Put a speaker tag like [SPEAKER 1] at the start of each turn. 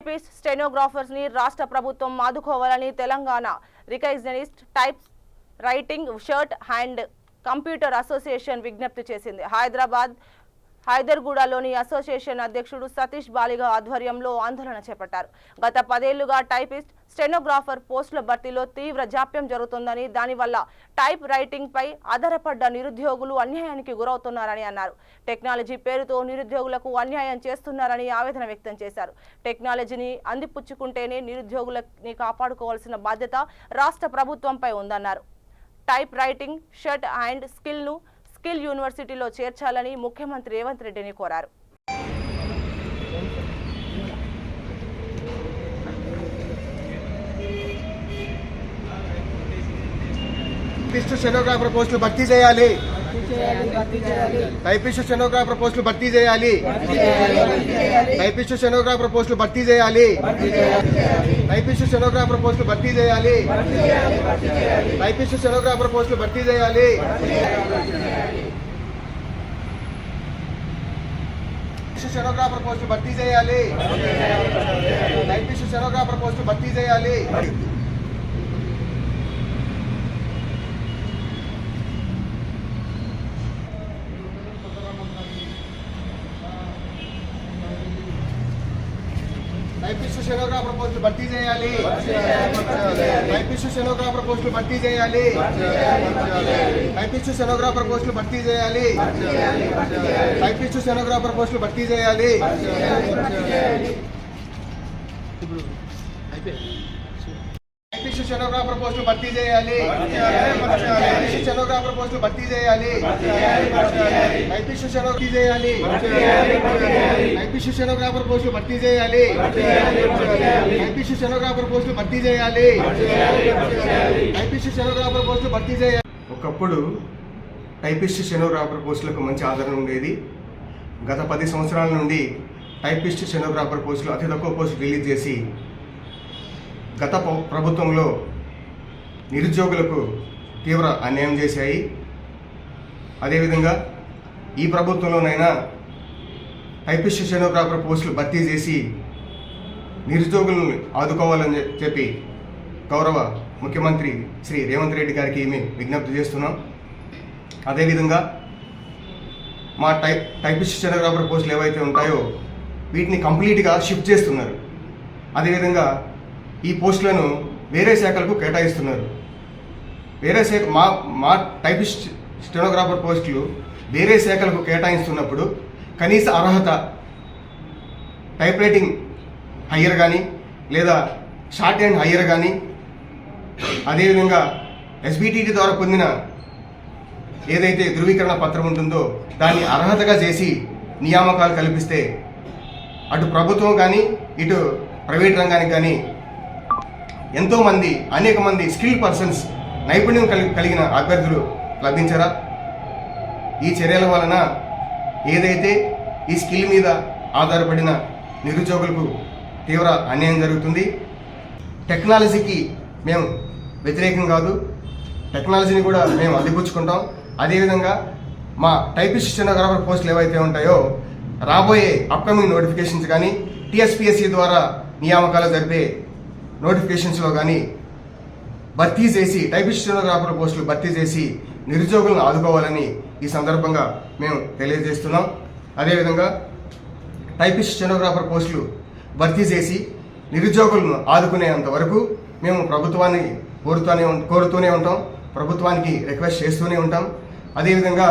[SPEAKER 1] Stenographers ని రాష్ట్ర ప్రభుత్వం ఆదుకోవాలని Telangana recognised typewriting shorthand computer association విజ్ఞప్తి చేసింది. హైదర్గూడలోని అసోసియేషన్ అధ్యక్షుడు సతీష్ బాలిగా ఆధ్వర్యంలో ఆందోళన చేపట్టారు. గత 10 ఏళ్లుగా టైపిస్ట్, స్టెనోగ్రాఫర్ పోస్టుల భర్తీలో తీవ్ర జాప్యం జరుగుతుందని, దానివల్ల టైప్ రైటింగ్ పై ఆధారపడ్డ నిరుద్యోగులు అన్యాయానికి గురవుతున్నారని అన్నారు. టెక్నాలజీ పేరుతో నిరుద్యోగులకు అన్యాయం చేస్తున్నారని ఆవేదన వ్యక్తం చేశారు. టెక్నాలజీని అందిపుచ్చుకుంటేనే నిరుద్యోగులని కాపాడుకోవాల్సిన బాధ్యత రాష్ట్ర ప్రభుత్వంపై ఉందన్నారు. Type writing shirt and skill యూనివర్సిటీలో చేర్చాలని ముఖ్యమంత్రి రేవంత్ రెడ్డిని కోరారు.
[SPEAKER 2] స్టెనోగ్రాఫర్ పోస్టులు భర్తీ చేయాలి. టైపిస్ట్ స్టెనోగ్రాఫర్ పోస్టులు భర్తీ చేయాలి. టైపిస్ట్ స్టెనోగ్రాఫర్ పోస్టులు భర్తీ చేయాలి. టైపిస్ట్ స్టెనోగ్రాఫర్ పోస్టులు భర్తీ చేయాలి. టైపిస్ట్ స్టెనోగ్రాఫర్ పోస్టులు భర్తీ చేయాలి. స్టెనోగ్రాఫర్ పోస్టులు భర్తీ చేయాలి. టైపిస్ట్ స్టెనోగ్రాఫర్ పోస్టులు భర్తీ చేయాలి. టైపిస్ట్ స్టెనోగ్రాఫర్ పోస్టులు భర్తీ చేయాలి. టైపిస్ట్ స్టెనోగ్రాఫర్ పోస్టులు భర్తీ చేయాలి. టైపిస్ట్ స్టెనోగ్రాఫర్ పోస్టులు భర్తీ చేయాలి. టైపిస్ట్ స్టెనోగ్రాఫర్ పోస్టులు భర్తీ చేయాలి. టైపిస్ట్ స్టెనోగ్రాఫర్ పోస్టులు భర్తీ చేయాలి. టైపిస్ట్ స్టెనోగ్రాఫర్ పోస్టులు భర్తీ చేయాలి. టైపిస్ట్ స్టెనోగ్రాఫర్ చేయాలి. టైపిస్ట్ స్టెనోగ్రాఫర్ పోస్టులు భర్తీ చేయాలి. టైపిస్ట్ స్టెనోగ్రాఫర్ పోస్టులు భర్తీ చేయాలి. టైపిస్ట్ స్టెనోగ్రాఫర్ పోస్టులు భర్తీ చేయాలి. ఒకప్పుడు టైపిస్ట్ స్టెనోగ్రాఫర్ పోస్టులకు మంచి ఆదరణ ఉండేది. గత 10 సంవత్సరాల నుండి టైపిస్ట్ స్టెనోగ్రాఫర్ పోస్టులు అతి తక్కువ పోస్టులు రిలీజ్ చేసి గత ప్రభుత్వంలో నిరుద్యోగులకు తీవ్ర అన్యాయం చేశాయి. అదేవిధంగా ఈ ప్రభుత్వంలోనైనా టైపిస్ట్ స్టెనోగ్రాఫర్ పోస్టులు భర్తీ చేసి నిరుద్యోగులను ఆదుకోవాలని చెప్పి గౌరవ ముఖ్యమంత్రి శ్రీ రేవంత్ రెడ్డి గారికి మేము విజ్ఞప్తి చేస్తున్నాం. అదేవిధంగా మా టైపిస్ట్ స్టెనోగ్రాఫర్ పోస్టులు ఏవైతే ఉంటాయో వీటిని కంప్లీట్గా షిఫ్ట్ చేస్తున్నారు. అదేవిధంగా ఈ పోస్టులను వేరే శాఖలకు కేటాయిస్తున్నారు. వేరే శాఖ మా టైపిస్ట్ స్టెనోగ్రాఫర్ పోస్టులు వేరే శాఖలకు కేటాయిస్తున్నప్పుడు కనీస అర్హత టైప్ రైటింగ్ హయ్యర్ కానీ లేదా షార్ట్ హ్యాండ్ హయ్యర్ కానీ అదేవిధంగా ఎస్బిటిటి ద్వారా పొందిన ఏదైతే ధృవీకరణ పత్రం ఉంటుందో దాన్ని అర్హతగా చేసి నియామకాలు కల్పిస్తే అటు ప్రభుత్వం కానీ ఇటు ప్రైవేట్ రంగానికి కానీ ఎంతోమంది అనేక మంది స్కిల్డ్ పర్సన్స్ నైపుణ్యం కలిగిన అభ్యర్థులు లభించరా? ఈ చర్యల వలన ఏదైతే ఈ స్కిల్ మీద ఆధారపడిన నిరుద్యోగులకు తీవ్ర అన్యాయం జరుగుతుంది. టెక్నాలజీకి మేము వ్యతిరేకం కాదు, టెక్నాలజీని కూడా మేము అందిపుచ్చుకుంటాం. అదేవిధంగా మా టైపిస్ట్ స్టెనోగ్రాఫర్ పోస్టులు ఏవైతే ఉంటాయో రాబోయే అప్కమింగ్ నోటిఫికేషన్స్ కానీ టీఎస్పీఎస్సీ ద్వారా నియామకాలు జరిపే నోటిఫికేషన్స్లో కానీ భర్తీ చేసి టైపిస్ట్ స్టెనోగ్రాఫర్ పోస్టులు భర్తీ చేసి నిరుద్యోగులను ఆదుకోవాలని ఈ సందర్భంగా మేము తెలియజేస్తున్నాం. అదేవిధంగా టైపిస్ట్ స్టెనోగ్రాఫర్ పోస్టులు భర్తీ చేసి నిరుద్యోగులను ఆదుకునేంత వరకు మేము ప్రభుత్వాన్ని కోరుతూనే ఉంటాం, ప్రభుత్వానికి రిక్వెస్ట్ చేస్తూనే ఉంటాం. అదేవిధంగా